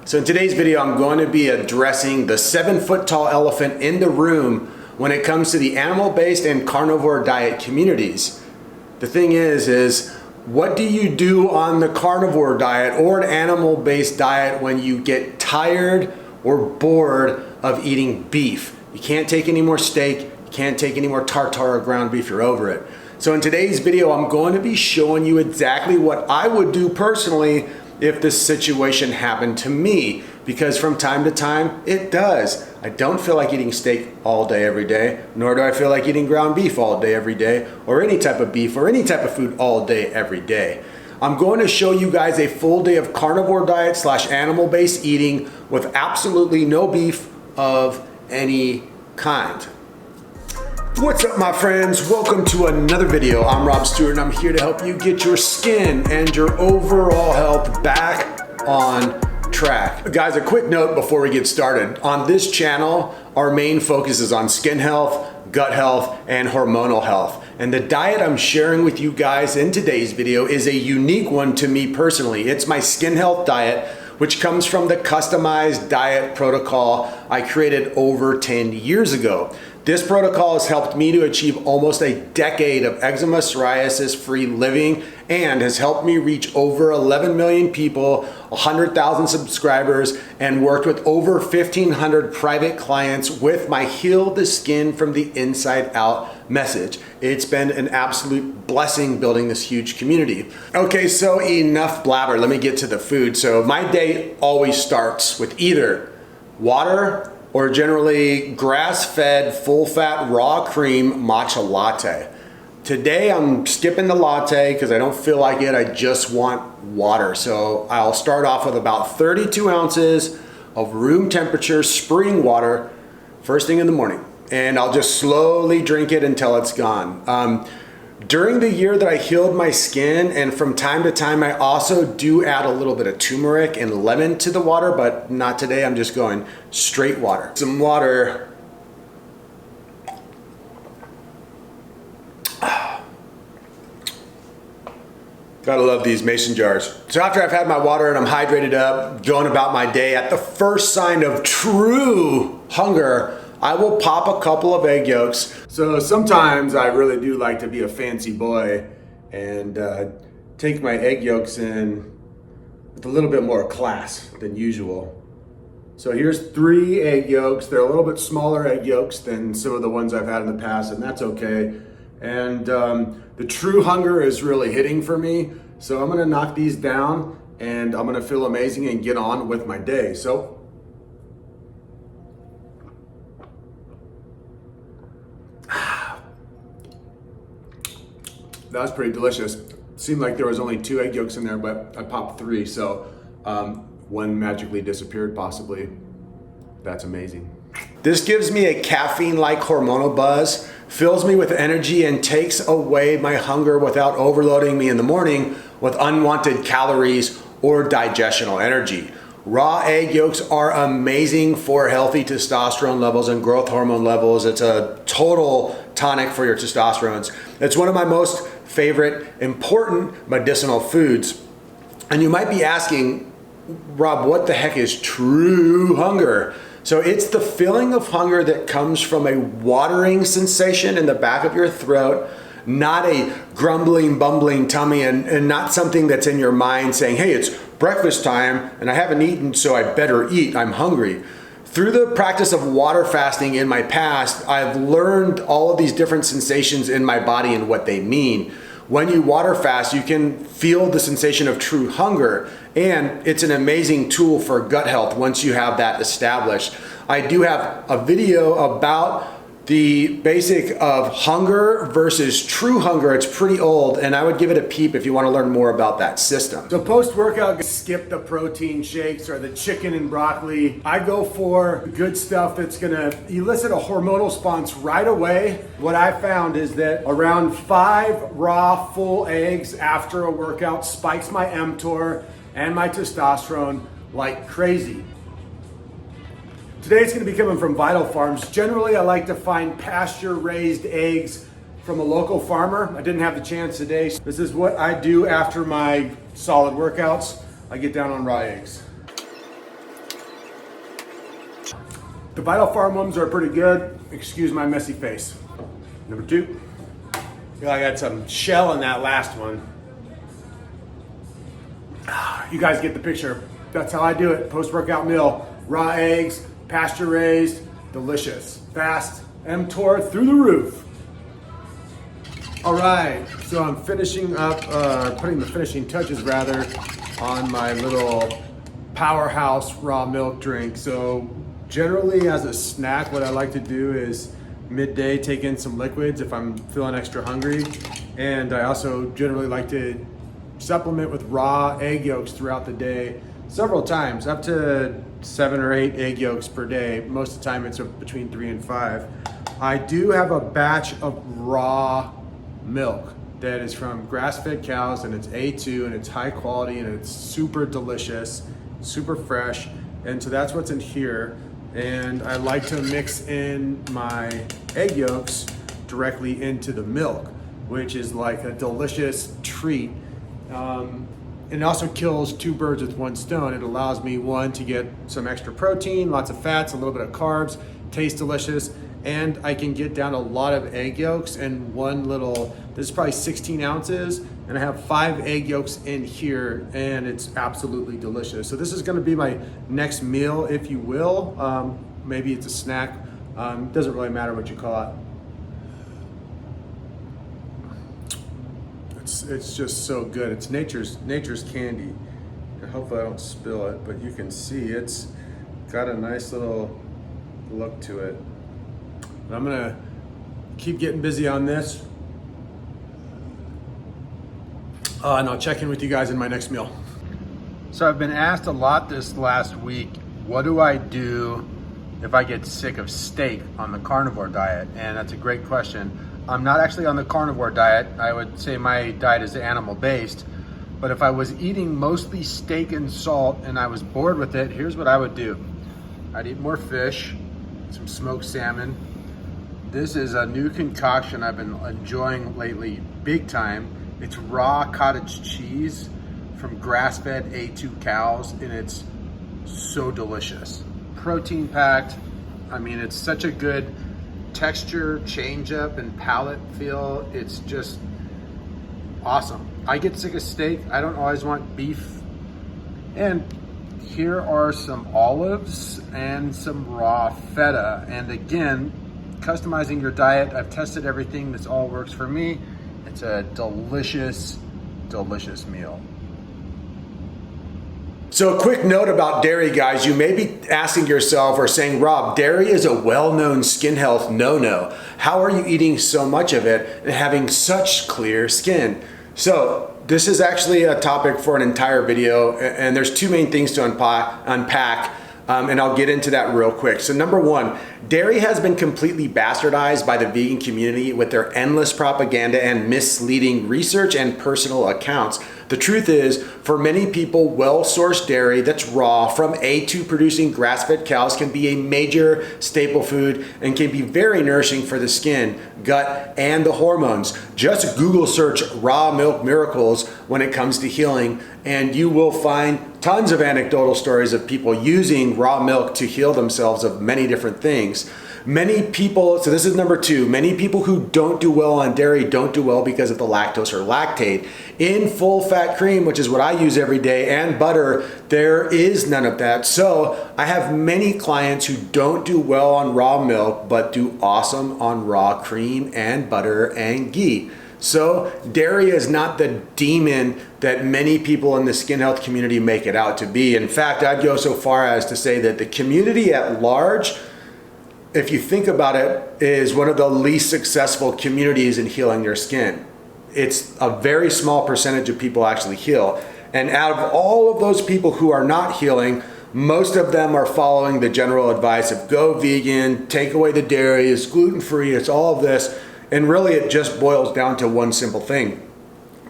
So in today's video, I'm going to be addressing the 7-foot tall elephant in the room when it comes to the animal-based and carnivore diet communities. The thing is what do you do on the carnivore diet or an animal-based diet when you get tired or bored of eating beef? You can't take any more steak, you can't take any more tartare or ground beef, you're over it. So in today's video, I'm going to be showing you exactly what I would do personally if this situation happened to me, because from time to time it does. I don't feel like eating steak all day every day, nor do I feel like eating ground beef all day every day, or any type of beef or any type of food all day every day. I'm going to show you guys a full day of carnivore diet / animal-based eating with absolutely no beef of any kind. What's up, my friends? Welcome to another video. I'm Rob Stewart and I'm here to help you get your skin and your overall health back on track. Guys, a quick note before we get started. On this channel, our main focus is on skin health, gut health, and hormonal health. And the diet I'm sharing with you guys in today's video is a unique one to me personally. It's my skin health diet, which comes from the customized diet protocol I created over 10 years ago. This protocol has helped me to achieve almost a decade of eczema psoriasis-free living and has helped me reach over 11 million people, 100,000 subscribers, and worked with over 1,500 private clients with my Heal the Skin from the Inside Out message. It's been an absolute blessing building this huge community. Okay, so enough blabber, let me get to the food. So my day always starts with either water or generally grass-fed, full-fat, raw cream matcha latte. Today I'm skipping the latte because I don't feel like it, I just want water. So I'll start off with about 32 ounces of room temperature spring water first thing in the morning. And I'll just slowly drink it until it's gone. During the year that I healed my skin, and from time to time, I also do add a little bit of turmeric and lemon to the water, but not today. I'm just going straight water. Some water. Gotta love these mason jars. So after I've had my water and I'm hydrated up, going about my day, at the first sign of true hunger, I will pop a couple of egg yolks. So sometimes I really do like to be a fancy boy and take my egg yolks in with a little bit more class than usual. So here's 3 egg yolks. They're a little bit smaller egg yolks than some of the ones I've had in the past, and that's okay. And the true hunger is really hitting for me. So I'm gonna knock these down and I'm gonna feel amazing and get on with my day. So that was pretty delicious. Seemed like there was only 2 egg yolks in there, but I popped 3, so one magically disappeared possibly. That's amazing. This gives me a caffeine-like hormonal buzz, fills me with energy, and takes away my hunger without overloading me in the morning with unwanted calories or digestional energy. Raw egg yolks are amazing for healthy testosterone levels and growth hormone levels. It's a total tonic for your testosterone. It's one of my most favorite important medicinal foods. And you might be asking, Rob, what the heck is true hunger? So it's the feeling of hunger that comes from a watering sensation in the back of your throat, not a grumbling, bumbling tummy, and not something that's in your mind saying, hey, it's breakfast time and I haven't eaten, so I better eat, I'm hungry. Through the practice of water fasting in my past, I've learned all of these different sensations in my body and what they mean. When you water fast, you can feel the sensation of true hunger, and it's an amazing tool for gut health once you have that established. I do have a video about the basic of hunger versus true hunger. It's pretty old, and I would give it a peep if you want to learn more about that system. So post-workout, skip the protein shakes or the chicken and broccoli. I go for good stuff that's gonna elicit a hormonal response right away. What I found is that around 5 raw full eggs after a workout spikes my mTOR and my testosterone like crazy. Today it's going to be coming from Vital Farms. Generally, I like to find pasture-raised eggs from a local farmer. I didn't have the chance today. This is what I do after my solid workouts. I get down on raw eggs. The Vital Farm ones are pretty good. Excuse my messy face. Number 2. I got some shell in that last one. You guys get the picture. That's how I do it. Post-workout meal. Raw eggs, pasture raised, delicious. Fast, mTOR through the roof. All right, so I'm finishing up, putting the finishing touches rather on my little powerhouse raw milk drink. So generally as a snack, what I like to do is midday take in some liquids if I'm feeling extra hungry. And I also generally like to supplement with raw egg yolks throughout the day several times, up to 7 or 8 egg yolks per day. Most of the time it's between 3 and 5. I do have a batch of raw milk that is from grass-fed cows, and it's A2 and it's high quality and it's super delicious, super fresh. And so that's what's in here. And I like to mix in my egg yolks directly into the milk, which is like a delicious treat. It also kills 2 birds with 1 stone. It allows me, 1, to get some extra protein, lots of fats, a little bit of carbs, tastes delicious, and I can get down a lot of egg yolks in one little, this is probably 16 ounces, and I have 5 egg yolks in here, and it's absolutely delicious. So this is gonna be my next meal, if you will. Maybe it's a snack. Doesn't really matter what you call it. It's just so good. It's nature's candy. And hopefully I don't spill it, but you can see it's got a nice little look to it. But I'm gonna keep getting busy on this. And I'll check in with you guys in my next meal. So I've been asked a lot this last week, what do I do if I get sick of steak on the carnivore diet? And that's a great question. I'm not actually on the carnivore diet. I would say my diet is animal-based. But if I was eating mostly steak and salt and I was bored with it, here's what I would do. I'd eat more fish, some smoked salmon. This is a new concoction I've been enjoying lately, big time. It's raw cottage cheese from grass-fed A2 cows, and it's so delicious. Protein packed. I mean, it's such a good texture, change up, and palate feel. It's just awesome. I get sick of steak. I don't always want beef. And here are some olives and some raw feta. And again, customizing your diet. I've tested everything. This all works for me. It's a delicious, delicious meal. So a quick note about dairy, guys. You may be asking yourself or saying, Rob, dairy is a well-known skin health no-no. How are you eating so much of it and having such clear skin? So this is actually a topic for an entire video, and there's 2 main things to unpack. And I'll get into that real quick. So number 1, dairy has been completely bastardized by the vegan community with their endless propaganda and misleading research and personal accounts. The truth is, for many people, well-sourced dairy that's raw from A2 producing grass-fed cows can be a major staple food and can be very nourishing for the skin, gut, and the hormones. Just Google search raw milk miracles when it comes to healing, and you will find tons of anecdotal stories of people using raw milk to heal themselves of many different things. Many people, so this is number 2, many people who don't do well on dairy don't do well because of the lactose or lactate. In full fat cream, which is what I use every day, and butter, there is none of that. So I have many clients who don't do well on raw milk, but do awesome on raw cream and butter and ghee. So dairy is not the demon that many people in the skin health community make it out to be. In fact, I'd go so far as to say that the community at large, if you think about it, is one of the least successful communities in healing your skin. It's a very small percentage of people actually heal. And out of all of those people who are not healing, most of them are following the general advice of go vegan, take away the dairy, it's gluten-free, it's all of this. And really it just boils down to one simple thing: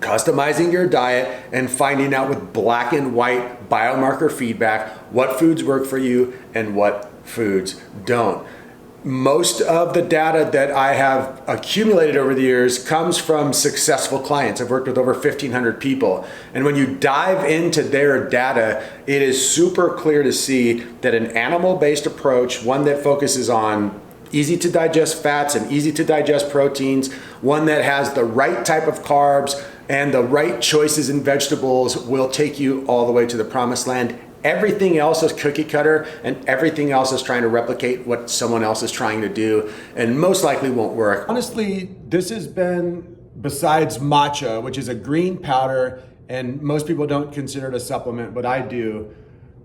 customizing your diet and finding out with black and white biomarker feedback what foods work for you and what foods don't. Most of the data that I have accumulated over the years comes from successful clients. I've worked with over 1,500 people. And when you dive into their data, it is super clear to see that an animal-based approach, one that focuses on easy to digest fats and easy to digest proteins, one that has the right type of carbs and the right choices in vegetables, will take you all the way to the promised land. Everything else is cookie cutter, and everything else is trying to replicate what someone else is trying to do, and most likely won't work. Honestly, this has been, besides matcha, which is a green powder, and most people don't consider it a supplement, but I do.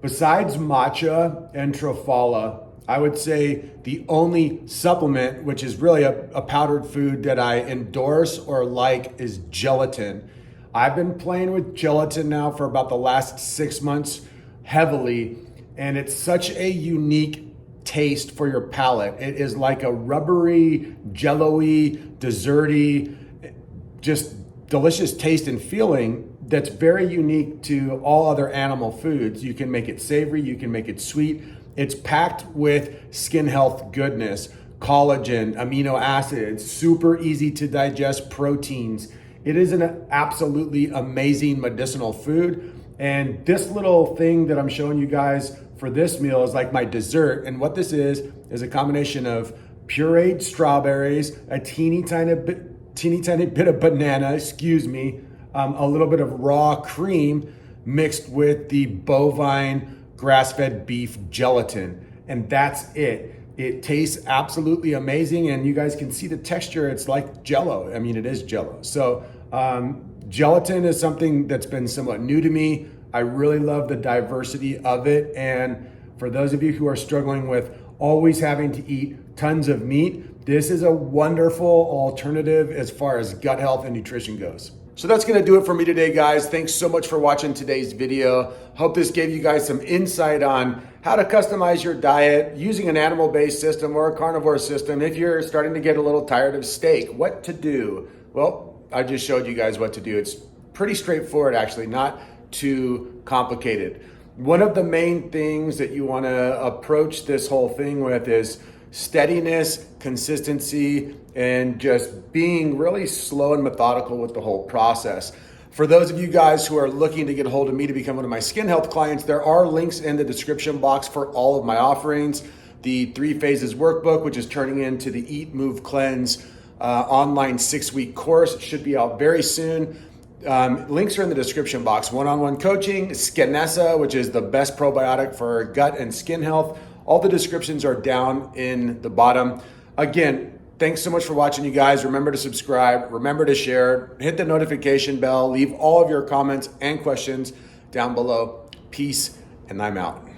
Besides matcha and trofala, I would say the only supplement, which is really a powdered food that I endorse or like, is gelatin. I've been playing with gelatin now for about the last 6 months heavily, and it's such a unique taste for your palate. It is like a rubbery, jello-y, desserty, just delicious taste and feeling that's very unique to all other animal foods. You can make it savory, you can make it sweet. It's packed with skin health goodness, collagen, amino acids, super easy to digest proteins. It is an absolutely amazing medicinal food. And this little thing that I'm showing you guys for this meal is like my dessert. And what this is a combination of pureed strawberries, a teeny tiny bit of banana, a little bit of raw cream mixed with the bovine grass-fed beef gelatin. And that's it. It tastes absolutely amazing. And you guys can see the texture. It's like Jell-O. I mean, it is Jell-O. So gelatin is something that's been somewhat new to me. I really love the diversity of it. And for those of you who are struggling with always having to eat tons of meat, this is a wonderful alternative as far as gut health and nutrition goes. So that's gonna do it for me today, guys. Thanks so much for watching today's video. Hope this gave you guys some insight on how to customize your diet using an animal-based system or a carnivore system. If you're starting to get a little tired of steak, what to do? Well, I just showed you guys what to do. It's pretty straightforward, actually, not too complicated. One of the main things that you want to approach this whole thing with is steadiness, consistency, and just being really slow and methodical with the whole process. For those of you guys who are looking to get a hold of me to become one of my skin health clients, there are links in the description box for all of my offerings. The 3 Phases workbook, which is turning into the Eat, Move, Cleanse online 6-week course, should be out very soon. Links are in the description box. One-on-one coaching, Skinessa, which is the best probiotic for gut and skin health. All the descriptions are down in the bottom. Again, thanks so much for watching, you guys. Remember to subscribe, remember to share, hit the notification bell, leave all of your comments and questions down below. Peace, and I'm out.